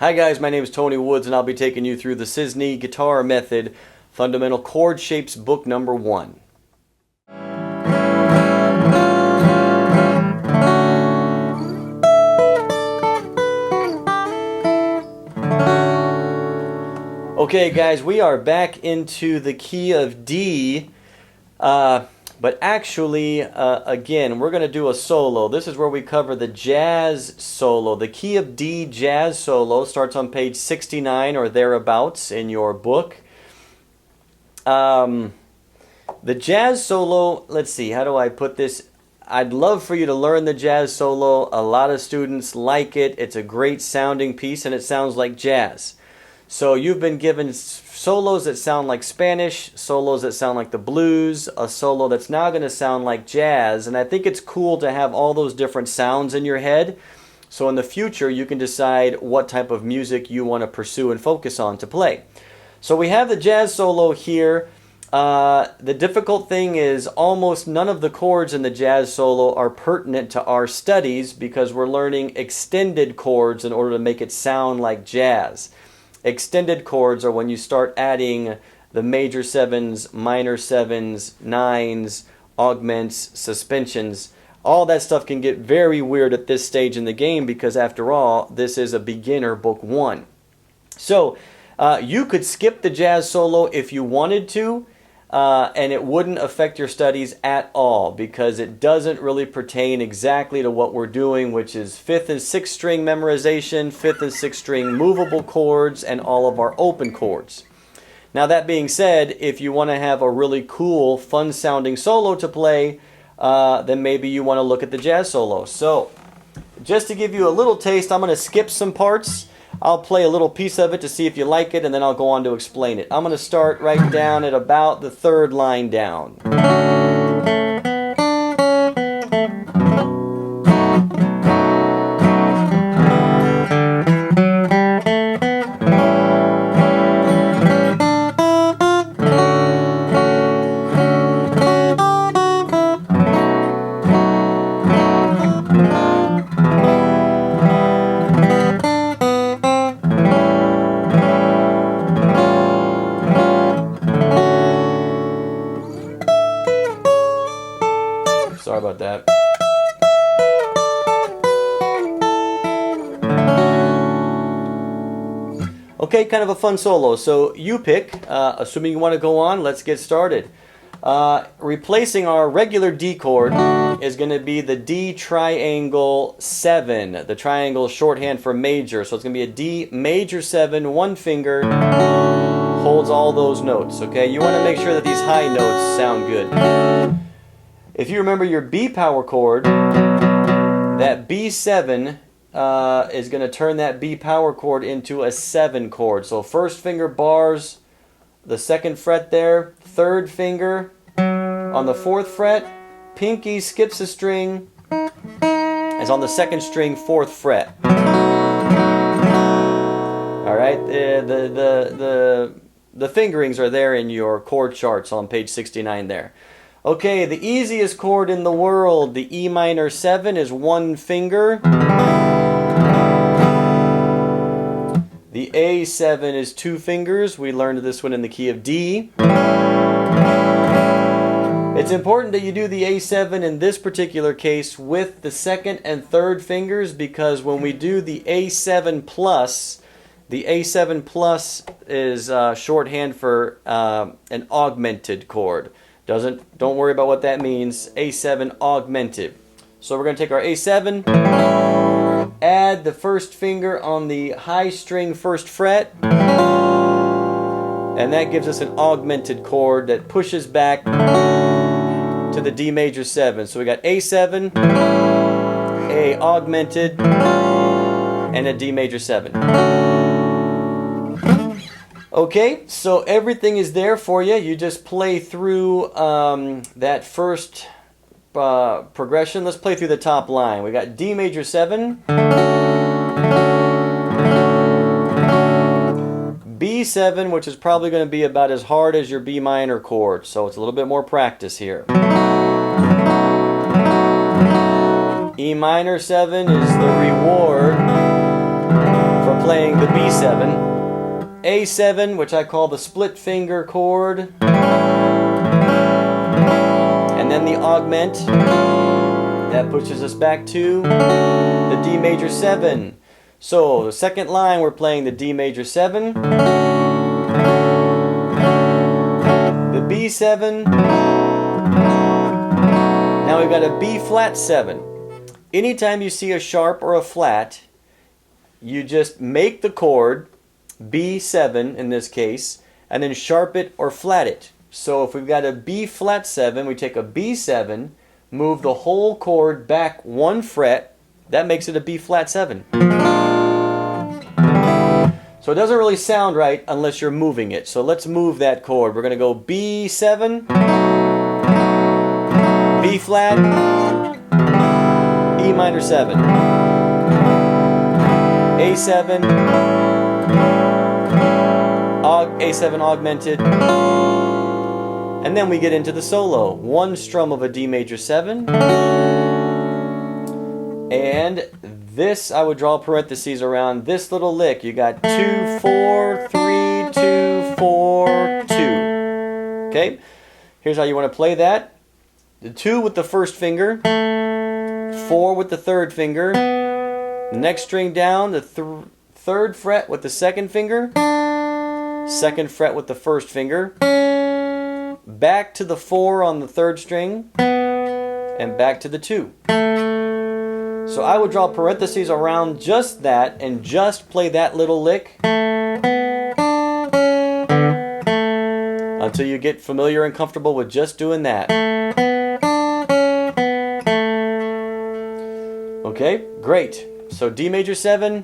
Hi guys, my name is Tony Woods and I'll be taking you through the SISNI Guitar Method Fundamental Chord Shapes book number 1. Okay guys, we are back into the key of D, but actually, again, we're going to do a solo. This is where we cover the jazz solo. The key of D jazz solo starts on page 69 or thereabouts in your book. The jazz solo, let's see, how do I put this? I'd love for you to learn the jazz solo. A lot of students like it. It's a great sounding piece and it sounds like jazz. So you've been given solos that sound like Spanish, solos that sound like the blues, a solo that's now going to sound like jazz, and I think it's cool to have all those different sounds in your head, so in the future you can decide what type of music you want to pursue and focus on to play. So we have the jazz solo here. The difficult thing is almost none of the chords in the jazz solo are pertinent to our studies because we're learning extended chords in order to make it sound like jazz. Extended chords are when you start adding the major sevens, minor sevens, nines, augments, suspensions. All that stuff can get very weird at this stage in the game because after all, this is a beginner book 1. So you could skip the jazz solo if you wanted to, and it wouldn't affect your studies at all because it doesn't really pertain exactly to what we're doing, which is 5th and 6th string memorization, 5th and 6th string movable chords, and all of our open chords. Now that being said, if you want to have a really cool, fun sounding solo to play, then maybe you want to look at the jazz solo. So just to give you a little taste, I'm going to skip some parts. I'll play a little piece of it to see if you like it, and then I'll go on to explain it. I'm going to start right down at about the 3rd line down. Sorry about that. Okay, kind of a fun solo. So you pick, assuming you want to go on, let's get started. Replacing our regular D chord is going to be the D triangle 7. The triangle is shorthand for major. So it's going to be a D major 7, one finger, holds all those notes. Okay, you want to make sure that these high notes sound good. If you remember your B power chord, that B7 is going to turn that B power chord into a 7 chord. So first finger bars the 2nd fret there, 3rd finger on the 4th fret, pinky skips a string, is on the 2nd string, 4th fret. All right, the fingerings are there in your chord charts on page 69 there. Okay, the easiest chord in the world, the E minor 7 is one finger. The A7 is 2 fingers. We learned this one in the key of D. It's important that you do the A7 in this particular case with the 2nd and 3rd fingers because when we do the A7 plus is shorthand for an augmented chord. Don't worry about what that means. A7 augmented. So we're going to take our A7, add the 1st finger on the high string 1st fret, and that gives us an augmented chord that pushes back to the D major 7. So we got A7, A augmented, and a D major 7. Okay, so everything is there for you. You just play through that first progression. Let's play through the top line. We got D major 7, B7, which is probably going to be about as hard as your B minor chord, so it's a little bit more practice here. E minor 7 is the reward for playing the B7, A7, which I call the split finger chord, and then the augment. That pushes us back to the D major 7. So the second line we're playing the D major 7, the B7. Now we've got a B flat 7. Anytime you see a sharp or a flat, you just make the chord B7 in this case, and then sharp it or flat it. So if we've got a B flat 7, we take a B7, move the whole chord back 1 fret, that makes it a B flat 7. So it doesn't really sound right unless you're moving it. So let's move that chord. We're going to go B7, B flat, E minor 7, A7, A7 augmented, and then we get into the solo. 1 strum of a D major 7, and this I would draw parentheses around this little lick. You got 2, 4, 3, 2, 4, 2. Okay, here's how you want to play that. The 2 with the first finger, 4 with the third finger, next string down, the third fret with the second finger, second fret with the first finger, back to the 4 on the third string, and back to the 2. So I would draw parentheses around just that and just play that little lick until you get familiar and comfortable with just doing that. Okay, great. So D major 7,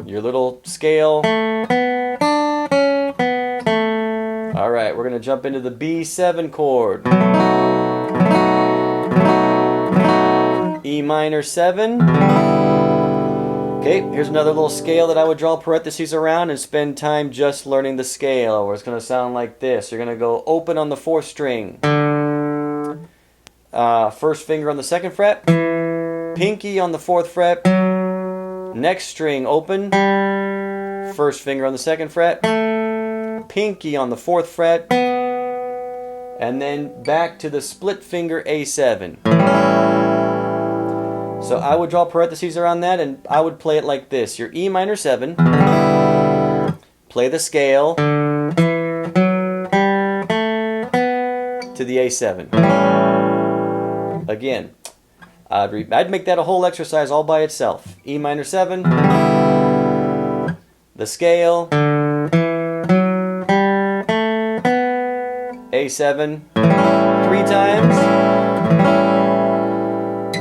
your little scale. Alright, we're going to jump into the B7 chord. E minor 7. Okay, here's another little scale that I would draw parentheses around and spend time just learning the scale, where it's going to sound like this. You're going to go open on the 4th string. First finger on the 2nd fret. Pinky on the 4th fret. Next string open. First finger on the 2nd fret. Pinky on the 4th fret. And then back to the split finger A7. So I would draw parentheses around that and I would play it like this. Your E minor 7. Play the scale to the A7. Again, I'd make that a whole exercise all by itself. E minor 7, the scale, A7, 3 times.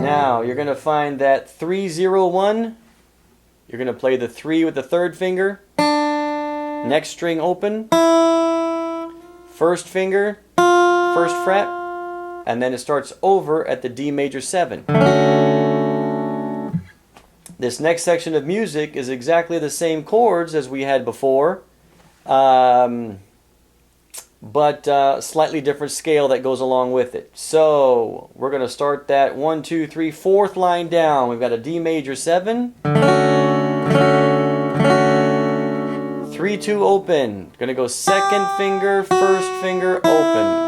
Now you're going to find that 3-0-1. You're going to play the 3 with the 3rd finger, next string open, first finger, 1st fret, and then it starts over at the D major 7. This next section of music is exactly the same chords as we had before, but slightly different scale that goes along with it. So we're going to start that 1, 2, 3, 4th line down. We've got a D major 7, 3, 2 open. Going to go 2nd finger, 1st finger open.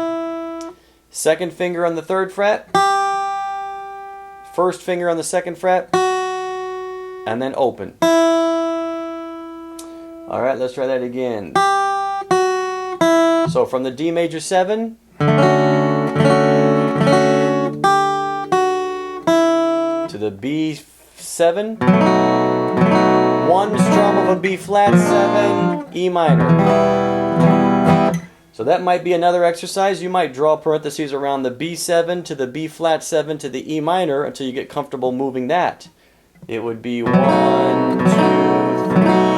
2nd finger on the 3rd fret, 1st finger on the 2nd fret, and then open. Alright, let's try that again. So from the D major 7 to the B7, 1 strum of a B flat 7, E minor. So that might be another exercise. You might draw parentheses around the B7 to the B flat 7 to the E minor until you get comfortable moving that. It would be 1, 2,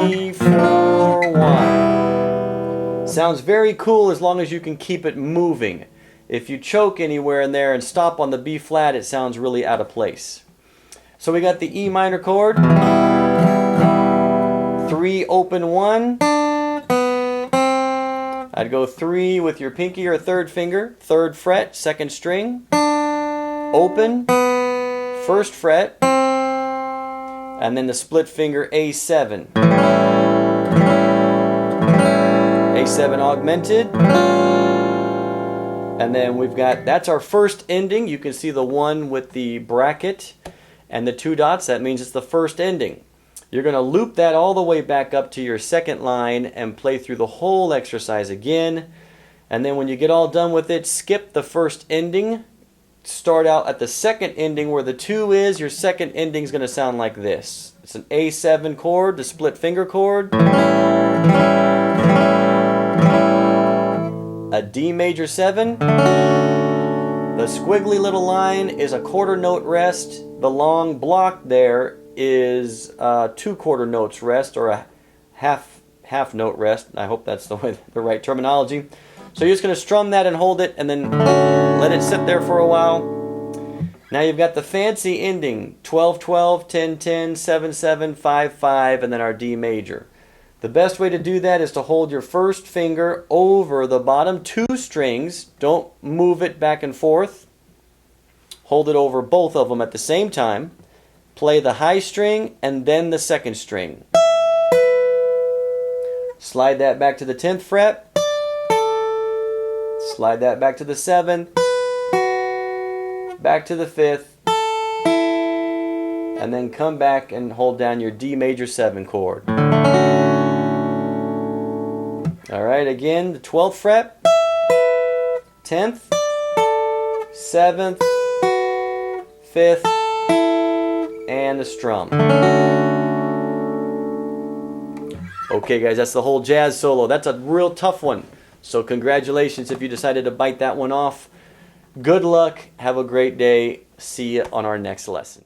3, 4, 1. Sounds very cool as long as you can keep it moving. If you choke anywhere in there and stop on the B flat, it sounds really out of place. So we got the E minor chord. 3 open 1. I'd go 3 with your pinky or 3rd finger, 3rd fret, 2nd string, open, 1st fret, And then the split finger A7. A7 augmented. And then we've got, that's our first ending. You can see the one with the bracket and the 2 dots. That means it's the first ending. You're going to loop that all the way back up to your second line and play through the whole exercise again. And then when you get all done with it, skip the first ending. Start out at the second ending where the 2 is. Your second ending is going to sound like this. It's an A7 chord, the split finger chord. A D major 7. The squiggly little line is a quarter note rest. The long block there is 2 quarter notes rest, or a half note rest. I hope that's the right terminology. So you're just going to strum that and hold it and then let it sit there for a while. Now you've got the fancy ending, 12-12, 10-10, 7-7, 5-5, and then our D major. The best way to do that is to hold your first finger over the bottom 2 strings. Don't move it back and forth. Hold it over both of them at the same time. Play the high string and then the second string. Slide that back to the 10th fret. Slide that back to the 7th. Back to the 5th. And then come back and hold down your D major 7 chord. Alright, again, the 12th fret, 10th, 7th, 5th, and the strum. Okay guys, that's the whole jazz solo. That's a real tough one. So congratulations if you decided to bite that one off. Good luck, have a great day. See you on our next lesson.